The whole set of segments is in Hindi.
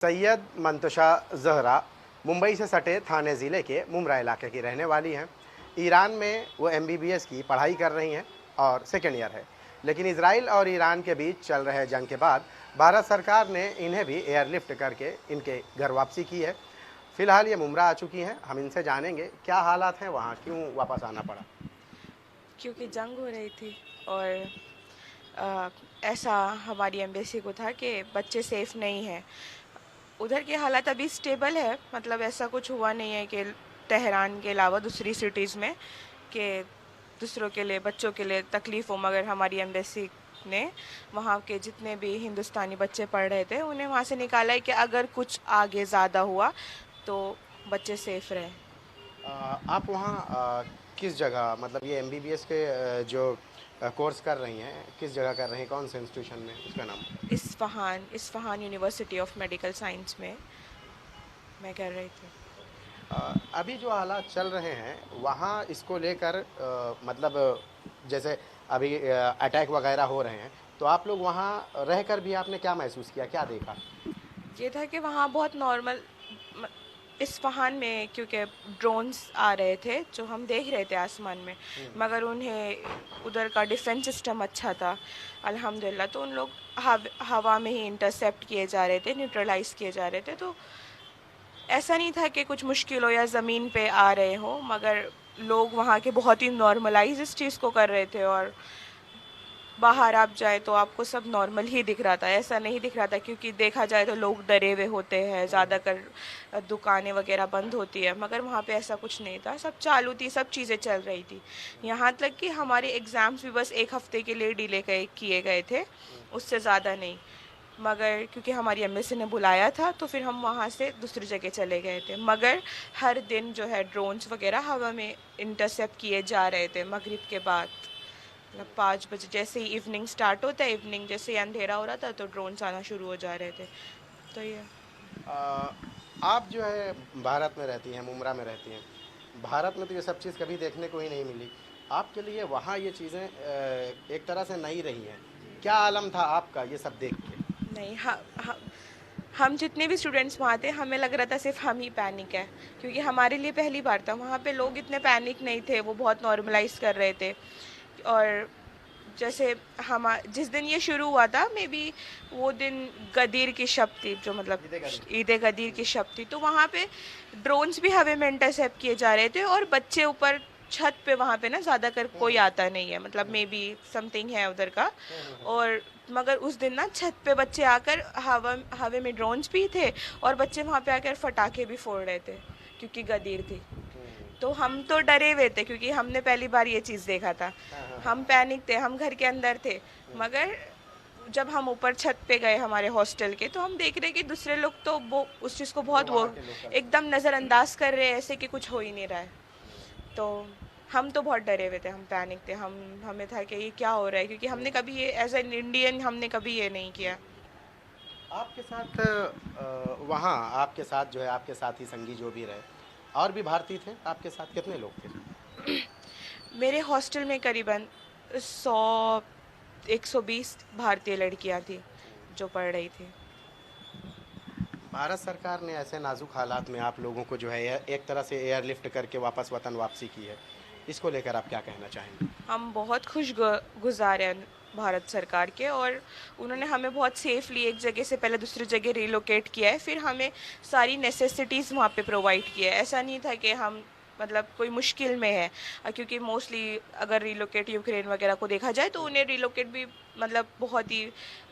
सैयद मंतशा जहरा मुंबई से सटे थाने ज़िले के मुमरा इलाके की रहने वाली हैं। ईरान में वो एमबीबीएस की पढ़ाई कर रही हैं और सेकेंड ईयर है। लेकिन इजराइल और ईरान के बीच चल रहे जंग के बाद भारत सरकार ने इन्हें भी एयरलिफ्ट करके इनके घर वापसी की है। फिलहाल ये मुमरा आ चुकी हैं। हम इनसे जानेंगे क्या हालात हैं वहाँ, क्यों वापस आना पड़ा। क्योंकि जंग हो रही थी और अ, ऐसा हमारी एम्बेसी को था कि बच्चे सेफ़ नहीं हैं। उधर के हालात अभी स्टेबल है, मतलब ऐसा कुछ हुआ नहीं है कि तेहरान के अलावा दूसरी सिटीज़ में कि दूसरों के लिए बच्चों के लिए तकलीफ़ हो, मगर हमारी एम्बेसी ने वहाँ के जितने भी हिंदुस्तानी बच्चे पढ़ रहे थे उन्हें वहाँ से निकाला है कि अगर कुछ आगे ज़्यादा हुआ तो बच्चे सेफ़ रहें। आप वहाँ किस जगह, मतलब ये एमबीबीएस के जो कोर्स कर रही हैं, किस जगह कर रही हैं, कौन से इंस्टीट्यूशन में, उसका नाम? Isfahan university of medical science में मैं कर रही थी। अभी जो हालात चल रहे हैं वहाँ इसको लेकर मतलब जैसे अभी अटैक वगैरह हो रहे हैं, तो आप लोग वहाँ रहकर भी आपने क्या महसूस किया, क्या देखा? ये था कि वहाँ बहुत नॉर्मल म- इस्फ़हान में क्योंकि ड्रोन्स आ रहे थे जो हम देख रहे थे आसमान में, मगर उन्हें उधर का डिफेंस सिस्टम अच्छा था अल्हम्दुलिल्लाह, तो उन लोग हवा में ही इंटरसेप्ट किए जा रहे थे, न्यूट्रलाइज किए जा रहे थे। तो ऐसा नहीं था कि कुछ मुश्किल हो या ज़मीन पे आ रहे हो, मगर लोग वहाँ के बहुत ही नॉर्मलाइज इस चीज़ को कर रहे थे और बाहर आप जाए तो आपको सब नॉर्मल ही दिख रहा था, ऐसा नहीं दिख रहा था क्योंकि देखा जाए तो लोग डरे हुए होते हैं ज़्यादातर, दुकानें वगैरह बंद होती है, मगर वहाँ पे ऐसा कुछ नहीं था, सब चालू थी, सब चीज़ें चल रही थी। यहाँ तक कि हमारे एग्ज़ाम्स भी बस एक हफ्ते के लिए डिले किए गए थे, उससे ज़्यादा नहीं। मगर क्योंकि हमारी एम्बेसी ने बुलाया था तो फिर हम वहाँ से दूसरी जगह चले गए थे, मगर हर दिन जो है ड्रोन्स वगैरह हवा में इंटरसेप्ट किए जा रहे थे मगरिब के बाद। मतलब 5 बजे जैसे ही इवनिंग स्टार्ट होता है, इवनिंग जैसे ही अंधेरा हो रहा था तो ड्रोन्स आना शुरू हो जा रहे थे। तो ये अ, आप जो है भारत में रहती हैं, मुमरा में रहती हैं। भारत में तो ये सब चीज़ कभी देखने को ही नहीं मिली। आपके लिए वहाँ ये चीज़ें एक तरह से नई रही हैं। क्या आलम था आपका ये सब देख के? नहीं, हम जितने भी स्टूडेंट्स वहाँ थे हमें लग रहा था सिर्फ हम ही पैनिक है, क्योंकि हमारे लिए पहली बार था। वहाँ पे लोग इतने पैनिक नहीं थे, वो बहुत नॉर्मलाइज कर रहे थे। और जैसे हम जिस दिन ये शुरू हुआ था, मे बी वो दिन गदीर की शब थी, जो मतलब ये देखा नहीं। ईद गदीर की शब थी, तो वहाँ पे ड्रोन्स भी हवा में इंटरसेप्ट किए जा रहे थे और बच्चे ऊपर छत पे, वहाँ पे ना ज़्यादा कर कोई आता नहीं है, मतलब मे बी समथिंग है उधर का। और मगर उस दिन ना छत पे बच्चे आकर हवा में ड्रोन्स भी थे और बच्चे वहाँ पे आकर फटाके भी फोड़ रहे थे क्योंकि गदीर थी। तो हम तो डरे हुए थे क्योंकि हमने पहली बार ये चीज़ देखा था। हाँ, हाँ, हाँ, हम पैनिक थे, हम घर के अंदर थे, मगर जब हम ऊपर छत पे गए हमारे हॉस्टल के, तो हम देख रहे कि दूसरे लोग तो वो उस चीज़ को जो बहुत वो वहाँ के लोकल हैं। एकदम नज़रअंदाज कर रहे हैं, ऐसे कि कुछ हो ही नहीं रहा है। तो हम तो बहुत डरे हुए थे, हम पैनिक थे, हमें था कि ये क्या हो रहा है, क्योंकि हमने कभी ये एज एन इंडियन हमने कभी ये नहीं किया। आपके साथ वहाँ आपके साथ जो है आपके साथी संगी जो भी रहे, और भी भारतीय थे आपके साथ, कितने लोग थे? मेरे हॉस्टल में करीबन 100 120 भारतीय लड़कियां थी जो पढ़ रही थी। भारत सरकार ने ऐसे नाजुक हालात में आप लोगों को जो है एक तरह से एयरलिफ्ट करके वापस वतन वापसी की है। इसको लेकर आप क्या कहना चाहेंगे? हम बहुत गुजार हैं भारत सरकार के, और उन्होंने हमें बहुत सेफली एक जगह से पहले दूसरी जगह रिलोकेट किया है, फिर हमें सारी नेसेसिटीज़ वहाँ पे प्रोवाइड किया है। ऐसा नहीं था कि हम मतलब कोई मुश्किल में है, क्योंकि मोस्टली अगर रिलोकेट यूक्रेन वगैरह को देखा जाए तो उन्हें रिलोकेट भी मतलब बहुत ही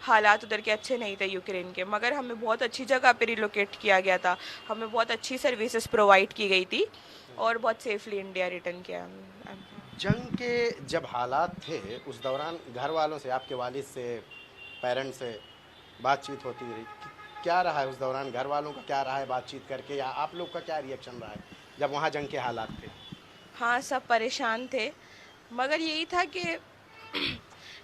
हालात उधर के अच्छे नहीं थे यूक्रेन के, मगर हमें बहुत अच्छी जगह पे रिलोकेट किया गया था, हमें बहुत अच्छी सर्विसेज प्रोवाइड की गई थी और बहुत सेफली इंडिया रिटर्न किया। जंग के जब हालात थे उस दौरान घर वालों से, आपके वालिद से, पेरेंट्स से बातचीत होती रही क्या रहा है उस दौरान? घर वालों का क्या रहा है बातचीत करके, या आप लोग का क्या रिएक्शन रहा है जब वहाँ जंग के हालात थे? हाँ, सब परेशान थे, मगर यही था कि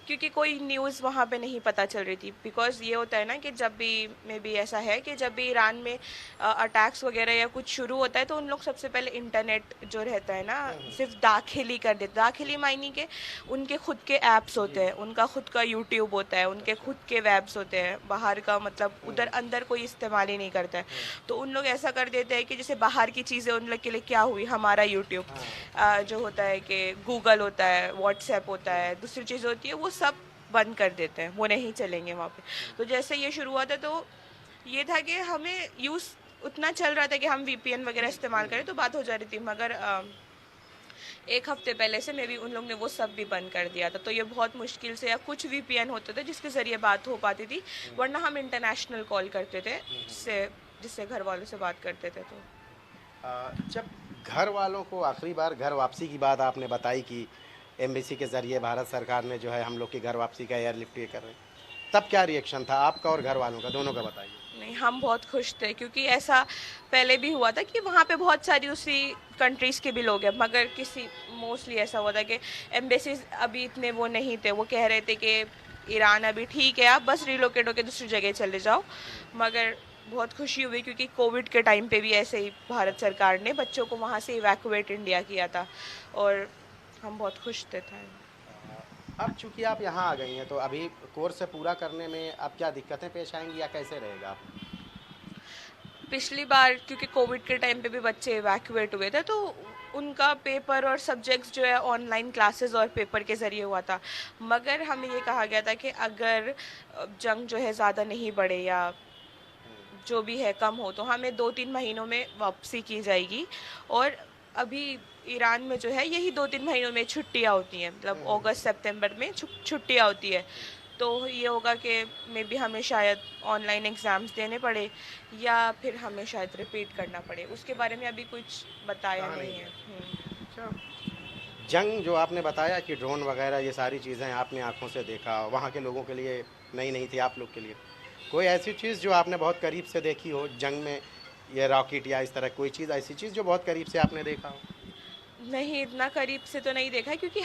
क्योंकि कोई न्यूज़ वहाँ पे नहीं पता चल रही थी। बिकॉज़ ये होता है ना कि जब भी मे बी ऐसा है कि जब भी ईरान में अटैक्स वगैरह या कुछ शुरू होता है तो उन लोग सबसे पहले इंटरनेट जो रहता है ना सिर्फ दाखिली कर देते। दाखिली मायने के उनके खुद के ऐप्स होते हैं, उनका खुद का यूट्यूब होता है, उनके खुद के वेब्स होते हैं, बाहर का मतलब उधर अंदर कोई इस्तेमाल ही नहीं करता है। तो उन लोग ऐसा कर देते हैं कि जैसे बाहर की चीज़ें उन लोग के लिए क्या हुई, हमारा यूट्यूब जो होता है कि गूगल होता है, व्हाट्सएप होता है, दूसरी चीज़ होती है, वो सब बंद कर देते हैं, वो नहीं चलेंगे वहाँ पे। तो जैसे ये शुरू हुआ था तो ये था कि हमें यूज़ उतना चल रहा था कि हम वीपीएन वगैरह इस्तेमाल करें तो बात हो जा रही थी, मगर एक हफ्ते पहले से मे बी उन लोग ने वो सब भी बंद कर दिया था। तो ये बहुत मुश्किल से या कुछ वीपीएन होते थे जिसके ज़रिए बात हो पाती थी, वरना हम इंटरनेशनल कॉल करते थे जिससे घर वालों से बात करते थे। तो जब घर वालों को आखिरी बार घर वापसी की बात आपने बताई कि एम्बेसी के ज़रिए भारत सरकार ने जो है हम लोग की घर वापसी का एयरलिफ्ट ये कर रहे हैं, तब क्या रिएक्शन था आपका और घर वालों का, दोनों का बताइए। नहीं, हम बहुत खुश थे क्योंकि ऐसा पहले भी हुआ था कि वहाँ पे बहुत सारी दूसरी कंट्रीज़ के भी लोग हैं, मगर किसी मोस्टली ऐसा हुआ था कि एम्बेसीज अभी इतने वो नहीं थे। वो कह रहे थे कि ईरान अभी ठीक है, आप बस रिलोकेट होकर दूसरी जगह चले जाओ। मगर बहुत खुशी हुई क्योंकि कोविड के टाइम पे भी ऐसे ही भारत सरकार ने बच्चों को वहाँ से इवैक्यूएट इंडिया किया था और हम बहुत खुश थे। अब चूंकि आप यहाँ आ गई हैं तो अभी कोर्स पूरा करने में अब क्या दिक्कतें पेश आएंगी या कैसे रहेगा आप? पिछली बार क्योंकि कोविड के टाइम पे भी बच्चे इवैक्यूएट हुए थे तो उनका पेपर और सब्जेक्ट्स जो है ऑनलाइन क्लासेस और पेपर के ज़रिए हुआ था। मगर हमें ये कहा गया था कि अगर जंग जो है ज़्यादा नहीं बढ़े या जो भी है कम हो तो हमें 2-3 महीनों में वापसी की जाएगी। और अभी ईरान में जो है यही 2-3 महीनों में छुट्टियाँ होती हैं, मतलब अगस्त सितंबर में छुट्टियाँ होती है। तो ये होगा कि मे बी हमें शायद ऑनलाइन एग्ज़ाम्स देने पड़े या फिर हमें शायद रिपीट करना पड़े, उसके बारे में अभी कुछ बताया नहीं है। अच्छा, जंग जो आपने बताया कि ड्रोन वगैरह ये सारी चीज़ें आपने आंखों से देखा, वहाँ के लोगों के लिए नई नहीं थी, आप लोग के लिए कोई ऐसी चीज़ जो आपने बहुत करीब से देखी हो जंग में, ये रॉकेट या इस तरह कोई चीज़, ऐसी चीज़ जो बहुत करीब से आपने देखा हो? नहीं, इतना करीब से तो नहीं देखा क्योंकि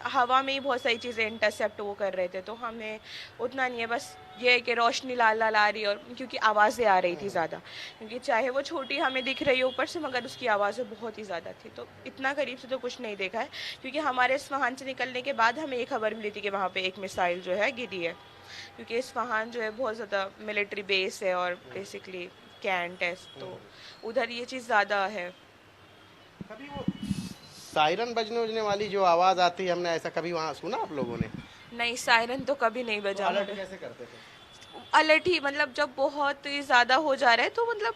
हवा में ही बहुत सारी चीज़ें इंटरसेप्ट वो कर रहे थे, तो हमें उतना नहीं है। बस ये है कि रोशनी लाल लाल आ रही और क्योंकि आवाज़ें आ रही थी ज़्यादा, क्योंकि चाहे वो छोटी हमें दिख रही हो ऊपर से मगर उसकी आवाज़ें बहुत ही ज़्यादा थी। तो इतना करीब से तो कुछ नहीं देखा है क्योंकि हमारे इस्फ़हान से निकलने के बाद हमें ये खबर मिली थी कि वहाँ पे एक मिसाइल जो है गिरी है, क्योंकि इस्फ़हान जो है बहुत ज़्यादा मिलिट्री बेस है और बेसिकली कैंट है, तो उधर ये चीज़ ज़्यादा है। कभी वो सायरन बजने उजने वाली जो आवाज़ आती है, हमने ऐसा कभी वहाँ सुना आप लोगों ने? नहीं, सायरन तो कभी नहीं तो बजा। अलर्ट कैसे करते थे? अलर्ट ही मतलब जब बहुत ही ज़्यादा हो जा रहा है तो मतलब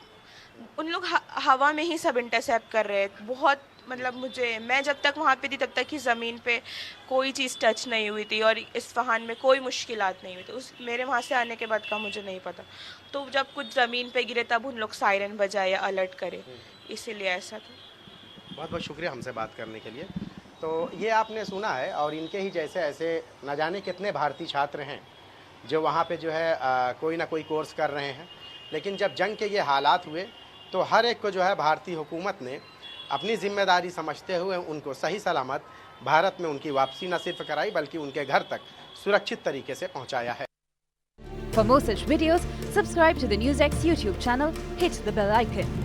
उन लोग हवा में ही सब इंटरसेप्ट कर रहे हैं। बहुत मतलब मैं जब तक वहाँ पे थी तब तक ही ज़मीन पे कोई चीज़ टच नहीं हुई थी और इस्फ़हान में कोई मुश्किलात नहीं हुई थी। उस मेरे वहाँ से आने के बाद का मुझे नहीं पता। तो जब कुछ ज़मीन पे गिरे तब उन लोग सायरन बजाए या अलर्ट करे, इसीलिए ऐसा था। बहुत बहुत शुक्रिया हमसे बात करने के लिए। तो ये आपने सुना है और इनके ही जैसे ऐसे न जाने कितने भारतीय छात्र हैं जो वहाँ पे जो है कोई ना कोई कोर्स कर रहे हैं, लेकिन जब जंग के ये हालात हुए तो हर एक को जो है भारतीय हुकूमत ने अपनी जिम्मेदारी समझते हुए उनको सही सलामत भारत में उनकी वापसी न सिर्फ कराई बल्कि उनके घर तक सुरक्षित तरीके से पहुँचाया है। For more such videos, subscribe to the NewsX YouTube channel, hit the bell icon.